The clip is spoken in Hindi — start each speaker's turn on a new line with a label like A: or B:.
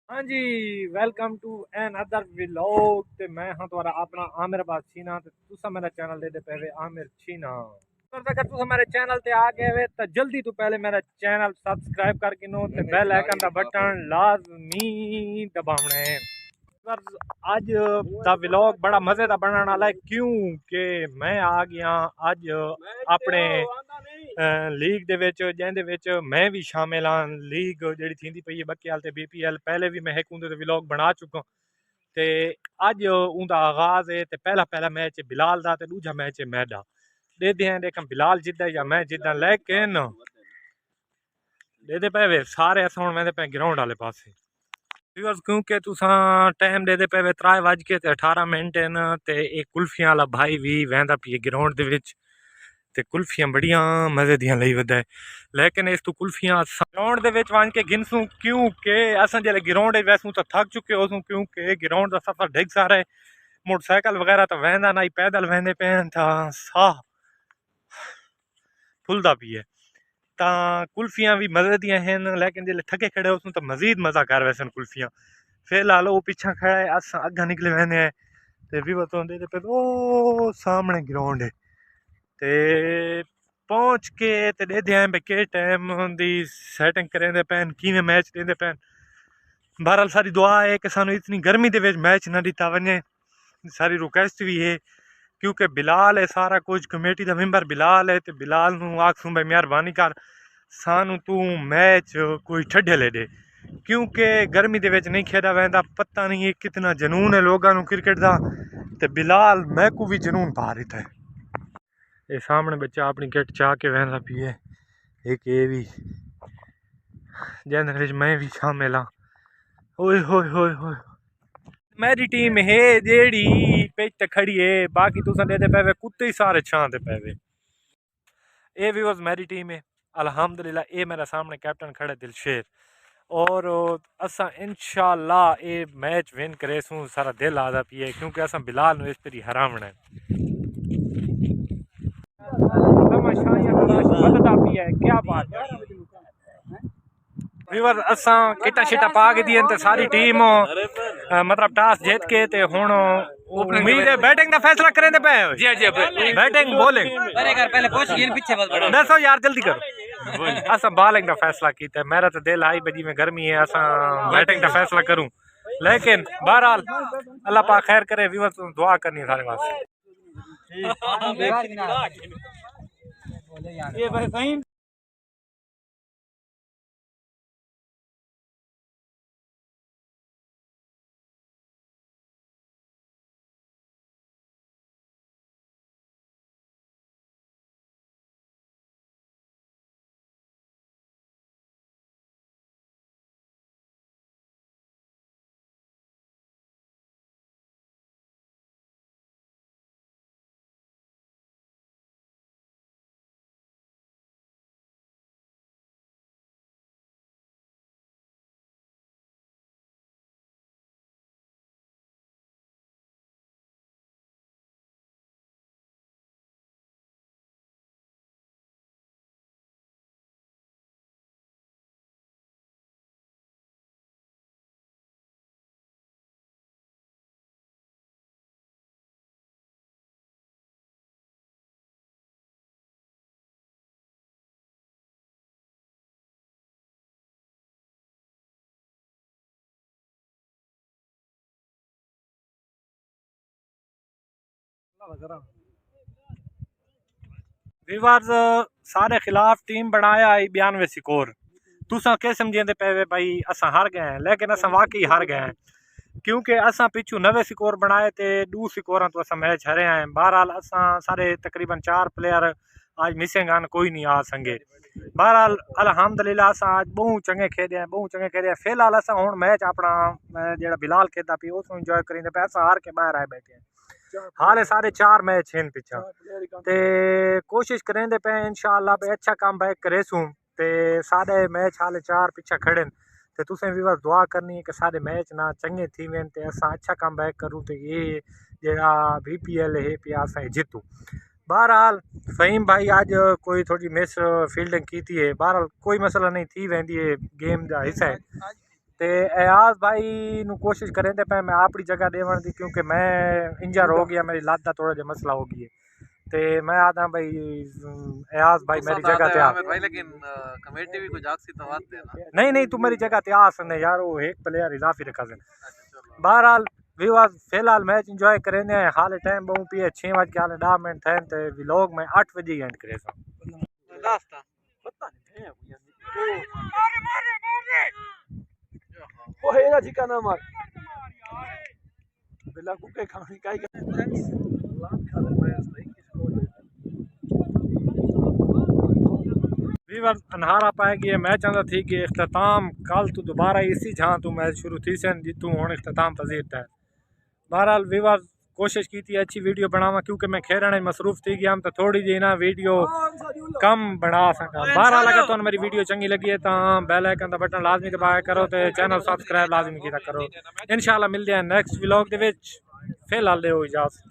A: हाँ जी, welcome to another vlog. ते मैं हाँ तुम्हारा अपना आमिर अब्बास छीना ते तुसा मेरा चैनल दे पे वे आमिर छीना। तो अगर तुम हमारे चैनल ते आ गए वे तो जल्दी तो पहले मेरा चैनल सब्सक्राइब करके नो ते बेल आइकन का बटन लाजमी दबावना है। पर आज दा व्लॉग बड़ा मजे का बनने वाला है क्योंकि मैं आ गया आज अपने लीग दे विच जिंदे विच मैं भी शामिल हाँ। लीग जिहड़ी थींदी पई है बक्केआल ते BPL पहले भी मैं एक उंदे ते व्लॉग बना चुका ते अज उंदा आगाज है ते पहला पहला मैच है बिलाल दा ते दूजा मैच है मैदा दे दे देखा बिलाल जिद्दा या मैं जिद्दा लेकिन दे दे पे सारे अस हुण वेंदे पे ग्राउंड वाले पासे क्योंकि तुसा टाइम दे दे पे 3:18 न ते एक कुल्फियां वाला भाई भी वेंदा पी ग्राउंड दे विच ते कुल्फियां बढ़िया मजे दियां लई वदा है। लेकिन इस तू कुल्फियां ग्राउंड दे विच वन के गिनसूं क्योंकि असां जेले ग्राउंड वैसूं तो थक चुके होसूं क्योंकि ग्राउंड का सफर ढिग सारा है। मोटरसाइकिल वगैरह तो वेंदा ना ही पैदल वेंदे पे था साह फुलदा पी है। ता कुल्फियां भी मजे दियां हैं लेकिन जेले थके खड़े होसूं तो मजीद मजा कर वैसन कुल्फियां फिलहाल वो पीछा खड़ा है अस अग्गा निकले वेंदे हैं ते भी बतौंदे ते ओ सामने ग्राउंड है ते पहुंच के ते दे आए भाई के टाइम दी सैटिंग करेंदे पैन किवें मैच देंदे पैन। बहरहाल सारी दुआ है कि सानू इतनी गर्मी दे विच मैच ना दिता वने। सारी रिक्वेस्ट भी है क्योंकि बिलाल है सारा कुछ कमेटी का मेंबर बिलाल है ते बिलाल नू आखसूं भाई मेहरबानी कर सानू तू मैच कोई ठड्डे ले दे क्योंकि गर्मी दे विच नहीं खेड़ा वैंदा। पता नहीं कितना जनून है लोगों नू क्रिकेट का ते बिलाल मैं को भी जनून पा रहा है। ये सामने बच्चा अपनी किट चाह के वहदा पी है एक ये भी जिंद मैं भी शामिल हाँ। ओए होए होए होए मेरी टीम है जेड़ी पिच ते खड़ी है बाकी तुसा दे पे कुत्ते ही सारे छां ते पे ये भी बस मेरी टीम है अल्हम्दुलिल्लाह। ये मेरा सामने कैप्टन खड़ा दिलशेर और असा इंशाल्लाह ये मैच विन करे सूं सारा दिल आदा पी है क्योंकि असा बिलाल इस तरी हरावना है। क्या बात है व्यूअर असा किटा शिटा पा के दिए ते सारी टीम मतलब टॉस जीत के ते हुन उम्मीद है बैटिंग का फैसला करें पे जी जी बैटिंग बॉलिंग पहले पहुंच गए पीछे बस दसो यार जल्दी करो असा बॉलिंग का फैसला कीता मेरा तो दिल आई बजी में गर्मी है असा बैटिंग का फैसला करूं लेकिन बहरहाल अल्लाह पाक खैर करे व्यूअर दुआ करनी है सारे वास्ते। ये भाई सही व्यूअर्स सारे खिलाफ टीम बनाया 92 स्कोर तुसा के समझेंदे पे भाई असा हार गए हैं लेकिन असा वाकई हार गए हैं क्योंकि असा पिछू 90 स्कोर बनाए थे 2 स्कोर तो असा मैच हरे हैं। बहरहाल असा सारे तकरीबन 4 प्लेयर आज मिसिंग आन कोई नहीं आ संगे। बहरहाल अल्हम्दुलिल्लाह असा आज बहु चंगे खेदे हैं बहु चंगे खेदे हैं। फिलहाल असा हुण मैच अपना जेड़ा बिलाल खेदा पी उस इंजॉय करेंदे पे असा हार के बाहर आए बैठे हैं। हाले सारे 4 मैच हैं पिछा ते कोशिश करेंदे पे इंशाअल्लाह पे अच्छा कम बैक करेसूं ते सारे मैच हाले 4 पिछा खड़े ते तुसें भी बस दुआ करनी है कि सारे मैच ना चंगे थी वेन ते असा अच्छा कम बैक करूँ तो ये जेड़ा BPL है पे असा जीतू। बहरहाल फ़हीम भाई आज कोई थोड़ी मिस फील्डिंग की थी है। बहरहाल कोई मसला नहीं थी वेंदी है गेम का हिस्सा है ਤੇ ਅਯਾਜ਼ ਭਾਈ ਨੂੰ ਕੋਸ਼ਿਸ਼ ਕरेंदे पे मैं अपनी जगह देवन दी क्योंकि मैं इंजर हो गया मेरी लत का थोड़ा जिहा मसला हो गया ते मैं आता भाई अयाज भाई मेरी जगह ते आ
B: भाई लेकिन कमेटी भी कुछ आखसी तो आते हैं ना
A: नहीं नहीं तू मेरी जगह ते आ सकने यार वो एक प्लेयर इजाफी रखा से बहरहाल व्यूअर्स फिलहाल मैच इंजॉय करेंगे हाल टाइम बहु पिए 6 बज के हाल 10 मिनट थे ते व्लॉग में 8 बजे एंड करे सा
B: पता नहीं
C: वो हेरा जी का नाम मार बिल्ला कुके खानी काई
A: व्यूअर्स अनहारा पाएगी ये मैच अंदर थी कि इख्तिताम कल तो दोबारा इसी जहाँ तू मैच शुरू थी सन जीतू हूँ इख्तिताम पजीर था बहरहाल व्यूअर्स कोशिश की थी अच्छी वीडियो बनावा क्योंकि मैं खेलने मसरूफ थी गया हम तो थोड़ी जी ना वीडियो कम बना सका बहरहाल अगर तो मेरी वीडियो चंगी लगी है तो बेल आइकन का बटन लाजमी दबाया करो तो चैनल सबसक्राइब लाजमी किया करो इंशाल्लाह मिलते हैं नेक्स्ट व्लॉग दे विच फिलहाल दे इजाजत।